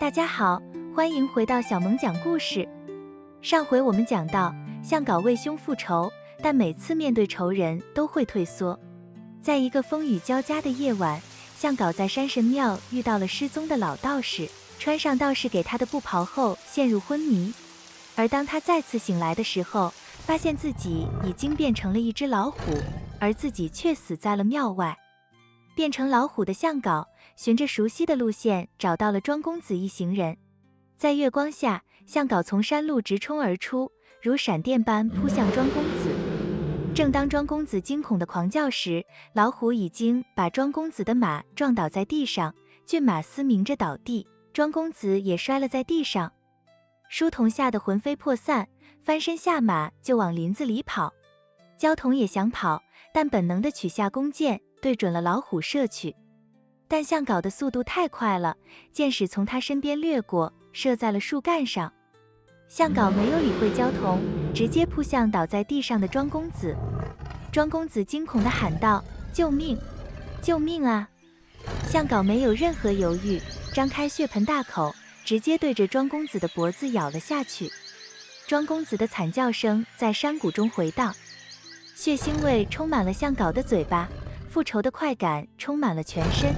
大家好，欢迎回到小萌讲故事。上回我们讲到，向皋为兄复仇，但每次面对仇人都会退缩。在一个风雨交加的夜晚，向皋在山神庙遇到了失踪的老道士，穿上道士给他的布袍后陷入昏迷。而当他再次醒来的时候，发现自己已经变成了一只老虎，而自己却死在了庙外。变成老虎的向皋循着熟悉的路线找到了庄公子一行人。在月光下，向皋从山路直冲而出，如闪电般扑向庄公子。正当庄公子惊恐地狂叫时，老虎已经把庄公子的马撞倒在地上，骏马嘶鸣着倒地，庄公子也摔了在地上。书童吓得魂飞魄散，翻身下马就往林子里跑。焦桐也想跑，但本能地取下弓箭，对准了老虎射去。但向皋的速度太快了，箭矢从他身边掠过，射在了树干上。向皋没有理会焦桐，直接扑向倒在地上的庄公子。庄公子惊恐地喊道：“救命！救命啊！”向皋没有任何犹豫，张开血盆大口，直接对着庄公子的脖子咬了下去。庄公子的惨叫声在山谷中回荡，血腥味充满了向皋的嘴巴，复仇的快感充满了全身。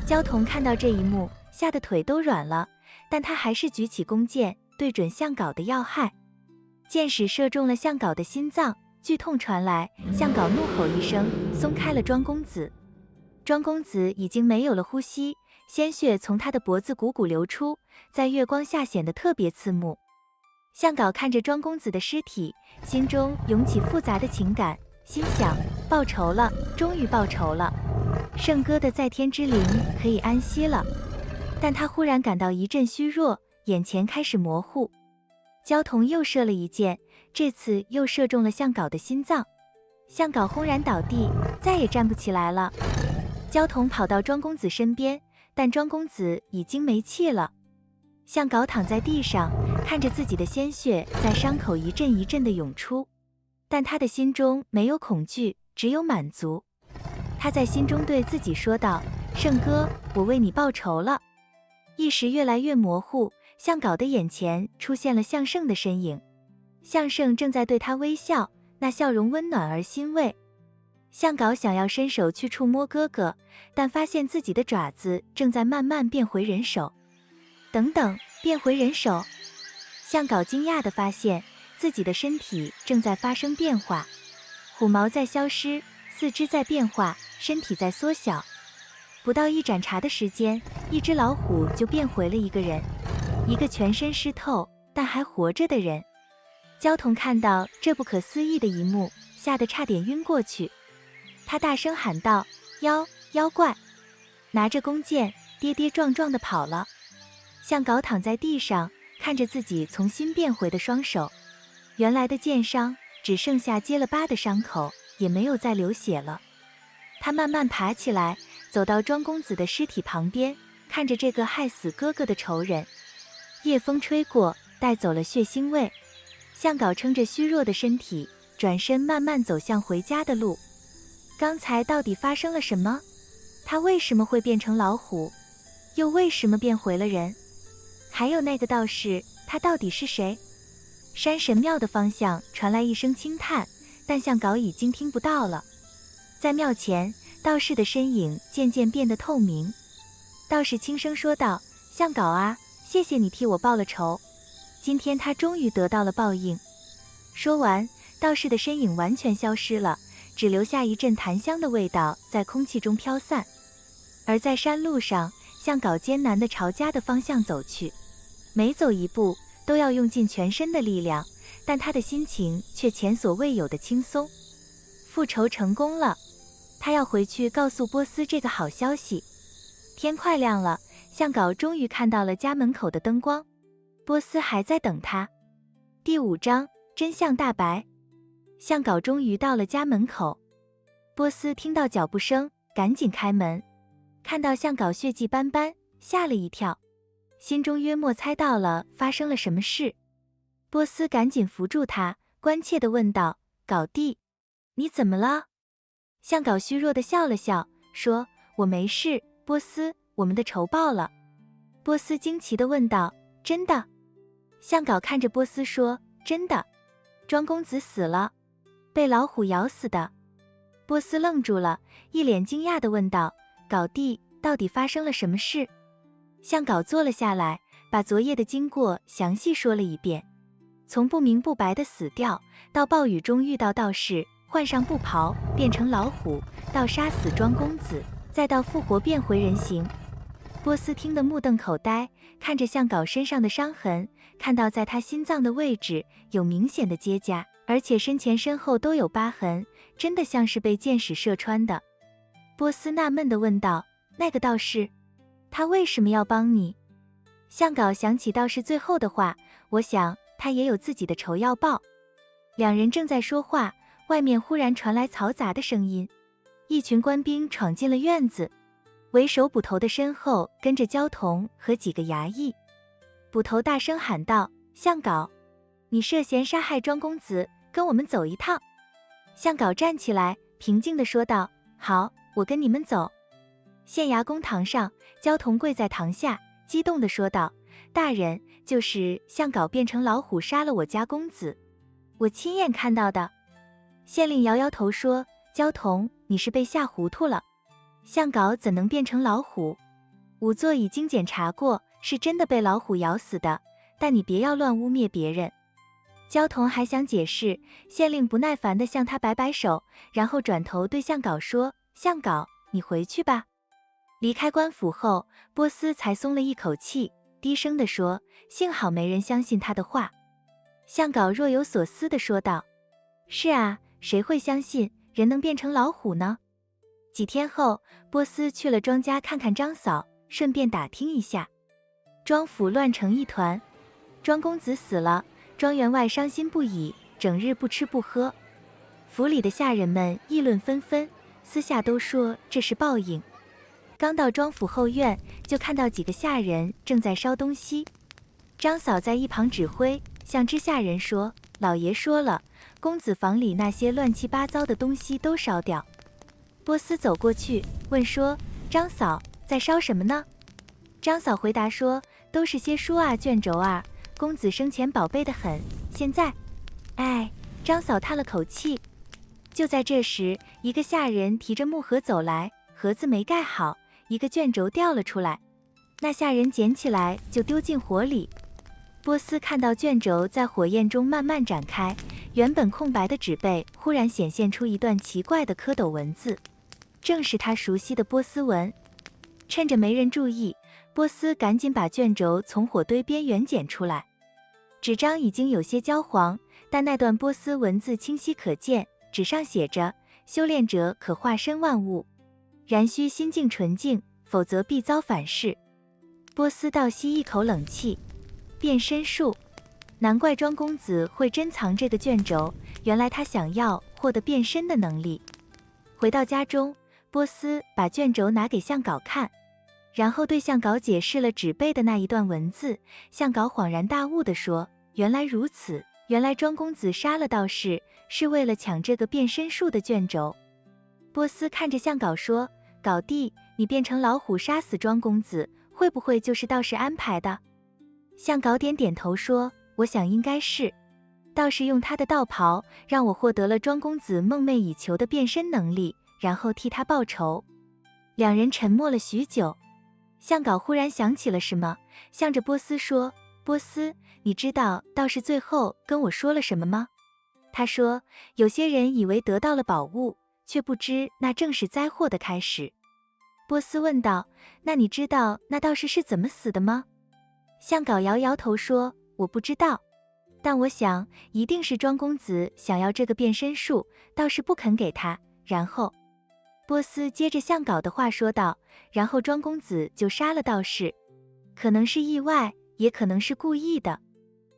焦桐看到这一幕，吓得腿都软了，但他还是举起弓箭，对准向皋的要害。箭矢射中了向皋的心脏，剧痛传来，向皋怒吼一声，松开了庄公子。庄公子已经没有了呼吸，鲜血从他的脖子汩汩流出，在月光下显得特别刺目。向皋看着庄公子的尸体，心中涌起复杂的情感，心想：报仇了，终于报仇了，圣哥的在天之灵可以安息了。但他忽然感到一阵虚弱，眼前开始模糊。焦桐又射了一箭，这次又射中了向皋的心脏。向皋轰然倒地，再也站不起来了。焦桐跑到庄公子身边，但庄公子已经没气了。向皋躺在地上，看着自己的鲜血在伤口一阵一阵的涌出，但他的心中没有恐惧，只有满足。他在心中对自己说道：“圣哥，我为你报仇了。”意识越来越模糊，向皋的眼前出现了向胜的身影。向胜正在对他微笑，那笑容温暖而欣慰。向皋想要伸手去触摸哥哥，但发现自己的爪子正在慢慢变回人手。等等，变回人手！向皋惊讶地发现自己的身体正在发生变化，虎毛在消失，四肢在变化，身体在缩小。不到一盏茶的时间，一只老虎就变回了一个人，一个全身湿透但还活着的人。焦桐看到这不可思议的一幕，吓得差点晕过去。他大声喊道：“妖怪！”拿着弓箭，跌跌撞撞地跑了。向皋躺在地上，看着自己重新变回的双手，原来的箭伤只剩下结了疤的伤口，也没有再流血了。他慢慢爬起来，走到庄公子的尸体旁边，看着这个害死哥哥的仇人。夜风吹过，带走了血腥味。向皋撑着虚弱的身体，转身慢慢走向回家的路。刚才到底发生了什么？他为什么会变成老虎？又为什么变回了人？还有那个道士，他到底是谁？山神庙的方向传来一声轻叹，但向皋已经听不到了。在庙前，道士的身影渐渐变得透明。道士轻声说道：“向皋啊，谢谢你替我报了仇，今天他终于得到了报应。”说完，道士的身影完全消失了，只留下一阵檀香的味道在空气中飘散。而在山路上，向皋艰难地朝家的方向走去，每走一步都要用尽全身的力量，但他的心情却前所未有的轻松。复仇成功了，他要回去告诉波斯这个好消息。天快亮了，向皋终于看到了家门口的灯光，波斯还在等他。第5章真相大白。向皋终于到了家门口，波斯听到脚步声，赶紧开门，看到向皋血迹斑斑，吓了一跳，心中约莫猜到了发生了什么事。波斯赶紧扶住他，关切地问道：“皋弟，你怎么了？”向皋虚弱地笑了笑，说：“我没事，波斯，我们的仇报了。”波斯惊奇地问道：“真的？”向皋看着波斯说：“真的，庄公子死了，被老虎咬死的。”波斯愣住了，一脸惊讶地问道：“皋弟，到底发生了什么事？”向皋坐了下来，把昨夜的经过详细说了一遍，从不明不白的死掉，到暴雨中遇到道士，换上布袍变成老虎，到杀死庄公子，再到复活变回人形。波斯听得目瞪口呆，看着向皋身上的伤痕，看到在他心脏的位置有明显的结痂，而且身前身后都有疤痕，真的像是被箭矢射穿的。波斯纳闷地问道：“那个道士，他为什么要帮你？”向皋想起道士最后的话，我想他也有自己的仇要报。两人正在说话，外面忽然传来嘈杂的声音，一群官兵闯进了院子，为首捕头的身后跟着焦桐和几个衙役。捕头大声喊道：“向皋，你涉嫌杀害庄公子，跟我们走一趟。”向皋站起来，平静地说道：“好，我跟你们走。”县衙公堂上，焦桐跪在堂下，激动地说道：“大人，就是向皋变成老虎杀了我家公子，我亲眼看到的。”县令摇摇头说：“焦桐，你是被吓糊涂了，向皋怎能变成老虎？仵作已经检查过，是真的被老虎咬死的，但你别要乱污蔑别人。”焦桐还想解释，县令不耐烦地向他摆摆手，然后转头对向皋说：“向皋，你回去吧。”离开官府后，波斯才松了一口气，低声地说：“幸好没人相信他的话。”向皋若有所思地说道：“是啊，谁会相信人能变成老虎呢？”几天后，波斯去了庄家看看张嫂，顺便打听一下。庄府乱成一团，庄公子死了，庄员外伤心不已，整日不吃不喝。府里的下人们议论纷纷，私下都说这是报应。刚到庄府后院，就看到几个下人正在烧东西。张嫂在一旁指挥，向知下人说：“老爷说了，公子房里那些乱七八糟的东西都烧掉。”波斯走过去问说：“张嫂，在烧什么呢？”张嫂回答说：“都是些书啊卷轴啊，公子生前宝贝得很，现在……”哎，张嫂叹了口气。就在这时，一个下人提着木盒走来，盒子没盖好，一个卷轴掉了出来，那下人捡起来就丢进火里。波斯看到卷轴在火焰中慢慢展开，原本空白的纸背忽然显现出一段奇怪的蝌蚪文字，正是他熟悉的波斯文。趁着没人注意，波斯赶紧把卷轴从火堆边缘捡出来。纸张已经有些焦黄，但那段波斯文字清晰可见，纸上写着：“修炼者可化身万物，然须心境纯净，否则必遭反噬。”波斯倒吸一口冷气，变身术，难怪庄公子会珍藏这个卷轴，原来他想要获得变身的能力。回到家中，波斯把卷轴拿给向皋看，然后对向皋解释了纸背的那一段文字。向皋恍然大悟地说：“原来如此，原来庄公子杀了道士，是为了抢这个变身术的卷轴。”波斯看着向皋说：“皋弟，你变成老虎杀死庄公子，会不会就是道士安排的？”向皋点点头说：“我想应该是。道士用他的道袍，让我获得了庄公子梦寐以求的变身能力，然后替他报仇。”两人沉默了许久，向皋忽然想起了什么，向着波斯说：“波斯，你知道道士最后跟我说了什么吗？他说，有些人以为得到了宝物，却不知那正是灾祸的开始。”波斯问道：“那你知道那道士是怎么死的吗？”向皋摇摇头说：“我不知道，但我想一定是庄公子想要这个变身术，道士不肯给他，然后……”波斯接着向皋的话说道：“然后庄公子就杀了道士，可能是意外，也可能是故意的，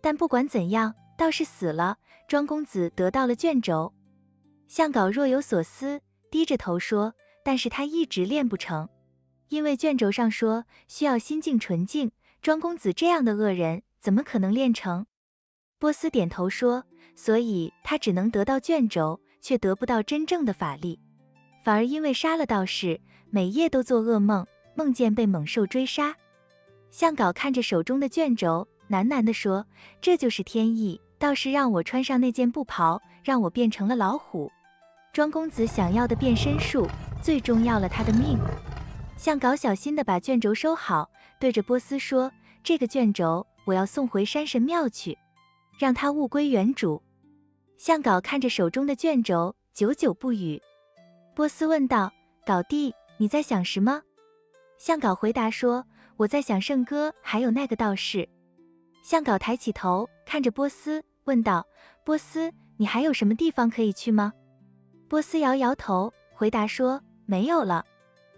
但不管怎样，道士死了，庄公子得到了卷轴。”向皋若有所思，低着头说：“但是他一直练不成，因为卷轴上说需要心境纯净，庄公子这样的恶人怎么可能练成？”波斯点头说：“所以他只能得到卷轴，却得不到真正的法力，反而因为杀了道士，每夜都做噩梦，梦见被猛兽追杀。”向导看着手中的卷轴，喃喃地说：“这就是天意，倒是让我穿上那件布袍，让我变成了老虎。庄公子想要的变身术，最终要了他的命。”向导小心地把卷轴收好，对着波斯说：“这个卷轴我要送回山神庙去，让它物归原主。”向导看着手中的卷轴，久久不语。波斯问道：“导弟，你在想什么？”向导回答说：“我在想圣哥还有那个道士。”向导抬起头看着波斯，问道：“波斯，你还有什么地方可以去吗？”波斯摇摇头，回答说：“没有了。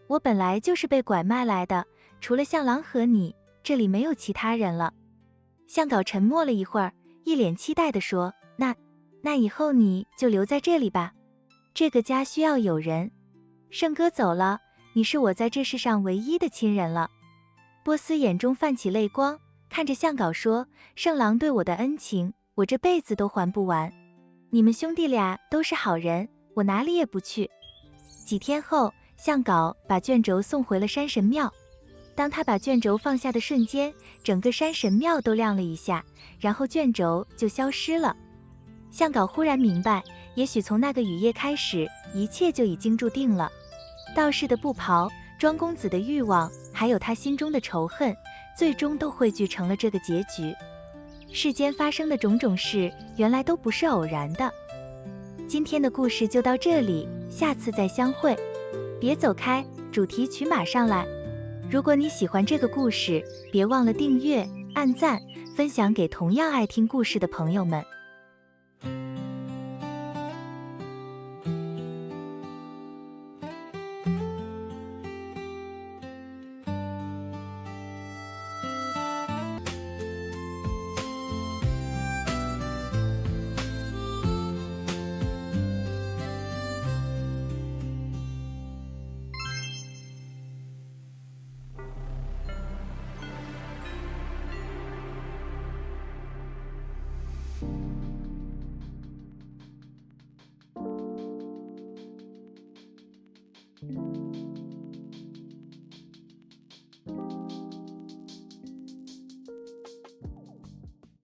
我本来就是被拐卖来的，除了向郎和你，这里没有其他人了。”向导沉默了一会儿，一脸期待地说：“那以后你就留在这里吧，这个家需要有人。圣哥走了，你是我在这世上唯一的亲人了。”波斯眼中泛起泪光，看着向导说：“圣郎对我的恩情，我这辈子都还不完。你们兄弟俩都是好人，我哪里也不去。”几天后，向导把卷轴送回了山神庙。当他把卷轴放下的瞬间，整个山神庙都亮了一下，然后卷轴就消失了。向导忽然明白，也许从那个雨夜开始，一切就已经注定了。道士的布袍，庄公子的欲望，还有他心中的仇恨，最终都汇聚成了这个结局。世间发生的种种事，原来都不是偶然的。今天的故事就到这里，下次再相会。别走开，主题曲马上来。如果你喜欢这个故事，别忘了订阅、按赞、分享给同样爱听故事的朋友们。